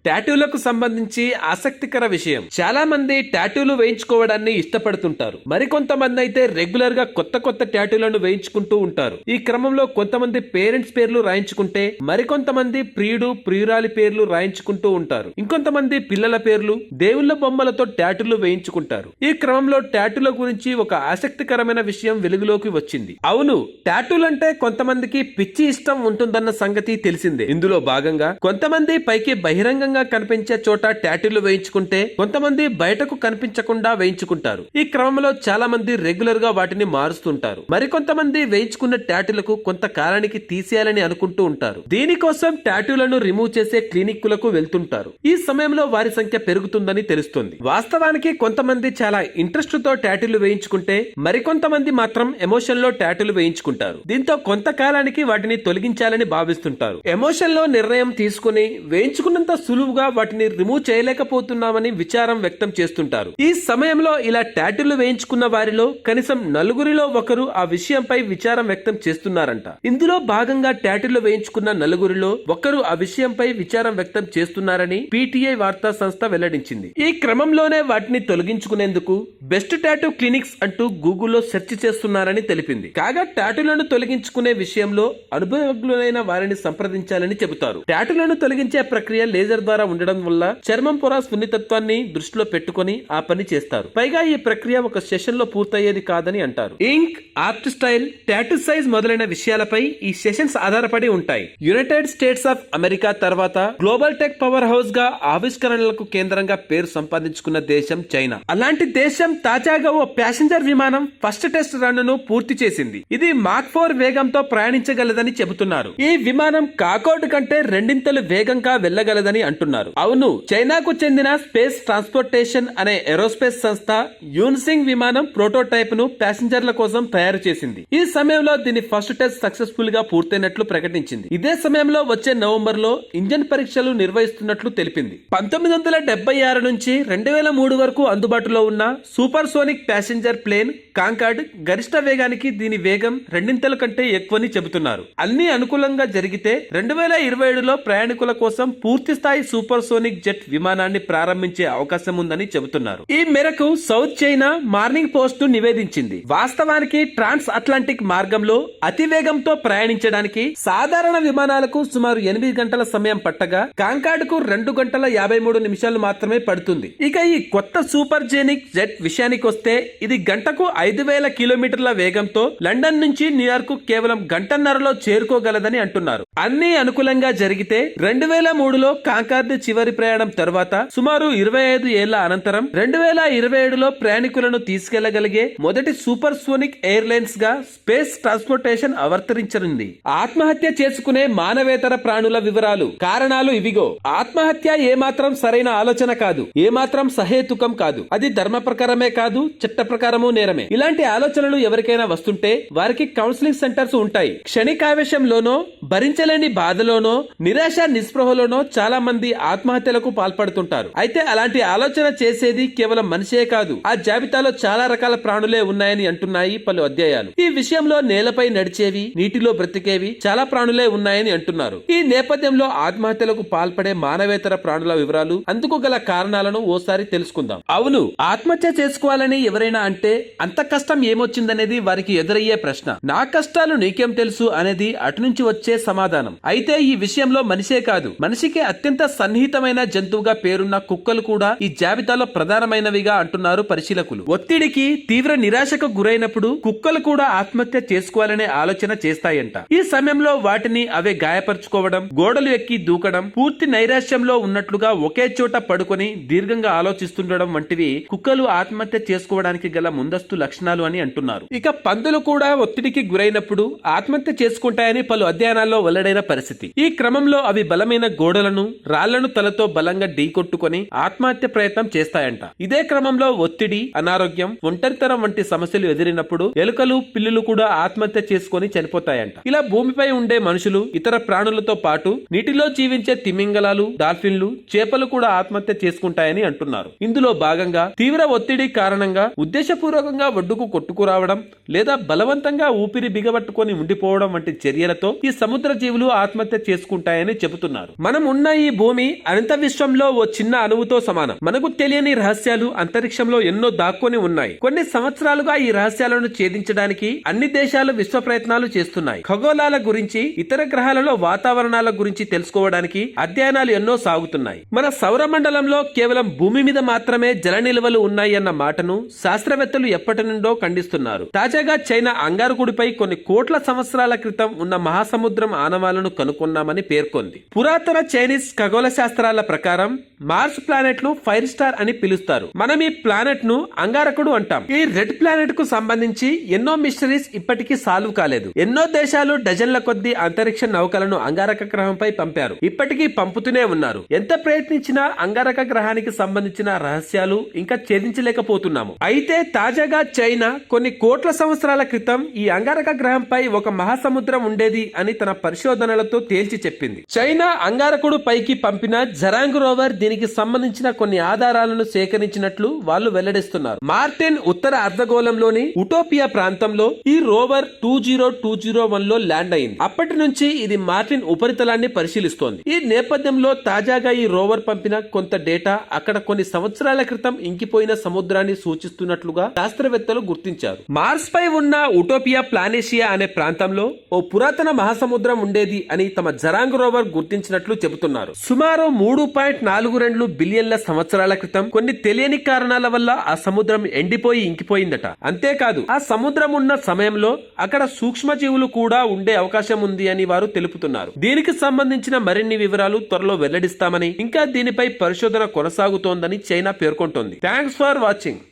టాటూలకు సంబంధించి ఆసక్తికర విషయం. చాలా మంది టాటూలు వేయించుకోవడాన్ని ఇష్టపడుతుంటారు. మరికొంతమంది అయితే రెగ్యులర్ గా కొత్త కొత్త టాటూలను వేయించుకుంటూ ఉంటారు. ఈ క్రమంలో కొంతమంది పేరెంట్స్ పేర్లు రాయించుకుంటే మరికొంతమంది ప్రియుడు ప్రియురాలి పేర్లు రాయించుకుంటూ ఉంటారు. ఇంకొంతమంది పిల్లల పేర్లు, దేవుళ్ల బొమ్మలతో టాటూలు వేయించుకుంటారు. ఈ క్రమంలో టాటూల గురించి ఒక ఆసక్తికరమైన విషయం వెలుగులోకి వచ్చింది. అవును, టాటూలంటే కొంతమందికి పిచ్చి ఇష్టం ఉంటుందన్న సంగతి తెలిసిందే. ఇందులో భాగంగా కొంతమంది పైకి బహిరంగంగా కనిపించే చోట టాటూలు వేయించుకుంటే కొంతమంది బయటకు కనిపించకుండా వేయించుకుంటారు. ఈ క్రమంలో చాలా మంది రెగ్యులర్ గా వాటిని మారుస్తుంటారు. మరికొంతమంది వేయించుకున్న టాటూలకు కొంత కాలానికి తీసేయాలని అనుకుంటూ ఉంటారు. దీనికోసం టాటూలను రిమూవ్ చేసే క్లినిక్లకు వెళ్తుంటారు. ఈ సమయంలో వారి సంఖ్య పెరుగుతుందని తెలుస్తుంది. వాస్తవానికి కొంతమంది చాలా ఇంట్రెస్ట్ తో టాటూలు వేయించుకుంటే మరికొంతమంది మాత్రం ఎమోషన్ లో టాటూలు వేయించుకుంటారు. దీంతో కొంతకాలానికి వాటిని తొలగించాలని భావిస్తుంటారు. ఎమోషన్ లో నిర్ణయం తీసుకుని వేయించుకున్నంత సులువుగా వాటిని రిమూవ్ చేయలేకపోతున్నామని విచారం వ్యక్తం చేస్తుంటారు. ఈ సమయంలో ఇలా టాటూలు వేయించుకున్న వారిలో కనీసం నలుగురిలో ఒకరు ఆ విషయంపై విచారం వ్యక్తం చేస్తున్నారంట. ఇందులో భాగంగా టాటూలు వేయించుకున్న నలుగురిలో ఒకరు ఆ విషయంపై విచారం వ్యక్తం చేస్తున్నారని పీటీఐ వార్తా సంస్థ వెల్లడించింది. ఈ క్రమంలోనే వాటిని తొలగించుకునేందుకు బెస్ట్ టాటూ క్లినిక్స్ అంటూ గూగుల్లో సెర్చ్ చేస్తున్నారని తెలిపింది. కాగా టాటూలను తొలగించుకునే విషయంలో అనుభవజ్ఞులైన వారిని సంప్రదించాలని చెబుతారు. టాటూలను తొలగించే ప్రక్రియ లేజర్ ద్వారా ఉండడం వల్ల చర్మం పొర సున్నితత్వాన్ని దృష్టిలో పెట్టుకుని ఆ పని చేస్తారు. పైగా ఈ ప్రక్రియ ఒక సెషన్ లో పూర్తయ్యేది కాదని అంటారు. ఇంక్, ఆర్ట్ స్టైల్, టాటూ సైజ్ మొదలైన విషయాలపై ఈ సెషన్స్ ఆధారపడి ఉంటాయి. యునైటెడ్ స్టేట్స్ ఆఫ్ అమెరికా తర్వాత గ్లోబల్ టెక్ పవర్ హౌస్ గా ఆవిష్కరణలకు కేంద్రంగా పేరు సంపాదించుకున్న దేశం చైనా. అలాంటి దేశం తాజాగా ఓ ప్యాసింజర్ విమానం ఫస్ట్ టెస్ట్ రన్ ను పూర్తి చేసింది. ఇది మాక్ 4 వేగంతో ప్రయాణించగలదని చెబుతున్నారు. ఈ విమానం కాకోడ్ కంటే రెండింతలు వేగంగా వెళ్లగలదని అంటున్నారు. అవును, చైనాకు చెందిన స్పేస్ ట్రాన్స్పోర్టేషన్ అనే ఏరోస్పేస్ సంస్థ యూన్సింగ్ విమానం ప్రోటోటైప్ ను ప్యాసింజర్ల కోసం తయారు చేసింది. ఈ సమయంలో దీని ఫస్ట్ టెస్ట్ సక్సెస్ఫుల్ గా పూర్తయినట్లు ప్రకటించింది. ఇదే సమయంలో వచ్చే నవంబర్ లో ఇంజన్ పరీక్షలు నిర్వహిస్తున్నట్లు తెలిపింది. 1976 నుంచి 2003 వరకు అందుబాటులో ఉన్న supersonic passenger plane Concorde గరిష్ట వేగానికి దీని వేగం రెండింతల కంటే ఎక్కువని చెబుతున్నారు. అన్ని అనుకూలంగా జరిగితే 2027లో ప్రయాణికుల కోసం పూర్తి స్థాయి సూపర్ సోనిక్ జెట్ విమానాన్ని ప్రారంభించే అవకాశం ఉందని చెబుతున్నారు. ఈ మేరకు సౌత్ చైనా మార్నింగ్ పోస్ట్ నివేదించింది. వాస్తవానికి ట్రాన్స్ అట్లాంటిక్ మార్గంలో అతి వేగంతో ప్రయాణించడానికి సాధారణ విమానాలకు సుమారు 8 గంటల సమయం పట్టగా కాంకార్డ్ కు 2 గంటల 53 నిమిషాలు మాత్రమే పడుతుంది. ఇక ఈ కొత్త సూపర్ జెనిక్ జెట్ విషయానికి వస్తే ఇది గంటకు 5000 కిలోమీటర్ల వేగంతో లండన్ నుంచి న్యూయార్క్ కేవలం గంటన్నరలో చేరుకోగలదని అంటున్నారు. అన్ని అనుకూలంగా జరిగితే 2003లో కాంకార్డ్ చివరి ప్రయాణం తర్వాత సుమారు 25 ఏళ్ల అనంతరం 2027లో ప్రయాణికులను తీసుకెళ్లగలిగే మొదటి సూపర్ సోనిక్ ఎయిర్లైన్స్ గా స్పేస్ ట్రాన్స్పోర్టేషన్ అవతరించనుంది. ఆత్మహత్య చేసుకునే మానవేతర ప్రాణుల వివరాలు, కారణాలు ఇవిగో. ఆత్మహత్య ఏమాత్రం సరైన ఆలోచన కాదు, ఏమాత్రం సహేతుకం కాదు. అది ధర్మ ప్రకారమే కాదు, చట్ట ప్రకారము నేరమే. ఇలాంటి ఆలోచనలు ఎవరికైనా వస్తుంటే వారికి కౌన్సిలింగ్ సెంటర్స్ ఉంటాయి. క్షణికావేశంలోనో, భరించలేని బాధలోనో, నిరాశ నిస్పృహలోనో చాలా మంది ఆత్మహత్యలకు పాల్పడుతుంటారు. అయితే అలాంటి ఆలోచన చేసేది కేవలం మనిషే కాదు, ఆ జాబితాలో చాలా రకాల ప్రాణులే ఉన్నాయని అంటున్నాయి పలు అధ్యాయాలు. ఈ విషయంలో నేలపై నడిచేవి, నీటిలో బ్రతికేవి చాలా ప్రాణులే ఉన్నాయని అంటున్నారు. ఈ నేపథ్యంలో ఆత్మహత్యలకు పాల్పడే మానవేతర ప్రాణుల వివరాలు, అందుకు గల కారణాలను ఓసారి తెలుసుకుందాం. అవును, ఆత్మహత్య చేసుకోవాలని ఎవరైనా అంటే అంత కష్టం ఏమొచ్చిందనేది వారికి ఎదురయ్యే ప్రశ్న. నా కష్టాలు నీకేం తెలుసు అనేది అటు నుంచి వచ్చే సమాధానం. అయితే ఈ విషయంలో మనిషే కాదు, మనిషికి అత్యంత సన్నిహితమైన జంతువుగా పేరున్న కుక్కలు కూడా ఈ జాబితాలో ప్రధానమైనవిగా అంటున్నారు పరిశీలకులు. ఒత్తిడికి, తీవ్ర నిరాశకు గురైనప్పుడు కుక్కలు కూడా ఆత్మహత్య చేసుకోవాలనే ఆలోచన చేస్తాయంట. ఈ సమయంలో వాటిని అవే గాయపరుచుకోవడం, గోడలు ఎక్కి దూకడం, పూర్తి నైరాశ్యంలో ఉన్నట్లుగా ఒకే చోట పడుకొని దీర్ఘంగా ఆలోచిస్తుండడం వంటివి కుక్కలు ఆత్మహత్య చేసుకోవడానికి గల ముందస్తు లక్షణాలు అని అంటున్నారు. ఇక పందులు కూడా ఒత్తిడికి గురైనప్పుడు ఆత్మహత్య చేసుకుంటాయని పలు అధ్యయనాల్లో వెల్లడైన పరిస్థితి. ఈ క్రమంలో అవి బలమైన గోడలను, రాళ్లను తలతో బలంగా ఢీకొట్టుకొని ఆత్మహత్య ప్రయత్నం చేస్తాయంట. ఇదే క్రమంలో ఒత్తిడి, అనారోగ్యం, ఒంటరితనం వంటి సమస్యలు ఎదిరినప్పుడు ఎలుకలు, పిల్లులు కూడా ఆత్మహత్య చేసుకొని చనిపోతాయంట. ఇలా భూమిపై ఉండే మనుషులు, ఇతర ప్రాణులతో పాటు నీటిలో జీవించే తిమింగలాలు, డాల్ఫిన్లు, చేపలు కూడా ఆత్మహత్య చేసుకుంటాయని అంటున్నారు. ఇందులో భాగంగా తీవ్ర ఒత్తిడి కారణంగా ఉద్దేశపూర్వకంగా ఒడ్డుకు కొట్టుకురావడం లేదా బలవంతంగా ఊపిరి బిగబట్టుకొని ఉండిపోవడం వంటి చర్యలతో ఈ సముద్ర జీవులు ఆత్మహత్య చేసుకుంటాయని చెబుతున్నారు. మనం ఉన్న ఈ భూమి భూమి అనంత విశ్వంలో ఓ చిన్న అణువుతో సమానం. మనకు తెలియని రహస్యాలు అంతరిక్షంలో ఎన్నో దాక్కొని ఉన్నాయి. కొన్ని సంవత్సరాలుగా ఈ రహస్యాలను ఛేదించడానికి అన్ని దేశాలు విశ్వ ప్రయత్నాలు చేస్తున్నాయి. ఖగోళాల గురించి, ఇతర గ్రహాలలో వాతావరణాల గురించి తెలుసుకోవడానికి అధ్యయనాలు ఎన్నో సాగుతున్నాయి. మన సౌర మండలంలో కేవలం భూమి మీద మాత్రమే జల నిల్వలు ఉన్నాయి అన్న మాటను శాస్త్రవేత్తలు ఎప్పటి నుండో ఖండిస్తున్నారు. తాజాగా చైనా అంగారకుడిపై కొన్ని కోట్ల సంవత్సరాల క్రితం ఉన్న మహాసముద్రం ఆనవాలను కనుగొన్నామని పేర్కొంది. పురాతన చైనీస్ ఖగోళ శాస్త్రాల ప్రకారం మార్స్ ప్లానెట్ ను ఫైర్ స్టార్ అని పిలుస్తారు. మనం ఈ ప్లానెట్ ను అంగారకుడు అంటాం. ఈ రెడ్ ప్లానెట్ కు సంబంధించి ఎన్నో మిస్టరీస్ ఇప్పటికీ సాల్వ్ కాలేదు. ఎన్నో దేశాలు డజన్ల కొద్ది అంతరిక్ష నౌకలను అంగారక గ్రహంపై పంపారు. ఇప్పటికీ పంపుతూనే ఉన్నారు. ఎంత ప్రయత్నించినా అంగారక గ్రహానికి సంబంధించిన రహస్యాలు ఇంకా ఛేదించలేకపోతున్నాము. అయితే తాజాగా చైనా కొన్ని కోట్ల సంవత్సరాల క్రితం ఈ అంగారక గ్రహంపై ఒక మహాసముద్రం ఉండేది అని తన పరిశోధనలతో తేల్చి చెప్పింది. చైనా అంగారకుడు పైకి పంపిన జరాంగ్ రోవర్ దీనికి సంబంధించిన కొన్ని ఆధారాలను సేకరించినట్లు వాళ్ళు వెల్లడిస్తున్నారు. మార్టిన్ ఉత్తర అర్ధగోళంలోని ఉటోపియా ప్రాంతంలో ఈ రోవర్ 2021 లో ల్యాండ్ అయింది. అప్పటి నుంచి ఇది మార్టిన్ ఉపరితలాన్ని పరిశీలిస్తోంది. ఈ నేపథ్యంలో తాజాగా ఈ రోవర్ పంపిన కొంత డేటా అక్కడ కొన్ని సంవత్సరాల క్రితం ఇంకిపోయిన సముద్రాన్ని సూచిస్తున్నట్లుగా శాస్త్రవేత్తలు గుర్తించారు. మార్స్ పై ఉన్న ఉటోపియా ప్లానేషియా అనే ప్రాంతంలో ఓ పురాతన మహాసముద్రం ఉండేది అని తమ జరాంగ్ రోవర్ గుర్తించినట్లు చెబుతున్నారు. సుమారు 3.42 బిలియన్ల సంవత్సరాల క్రితం కొన్ని తెలియని కారణాల వల్ల ఆ సముద్రం ఎండిపోయి ఇంకిపోయిందట. అంతేకాదు ఆ సముద్రం ఉన్న సమయంలో అక్కడ సూక్ష్మజీవులు కూడా ఉండే అవకాశం ఉంది అని వారు తెలుపుతున్నారు. దీనికి సంబంధించిన మరిన్ని వివరాలు త్వరలో వెల్లడిస్తామని, ఇంకా దీనిపై పరిశోధన కొనసాగుతోందని చైనా పేర్కొంటోంది. Thanks for watching.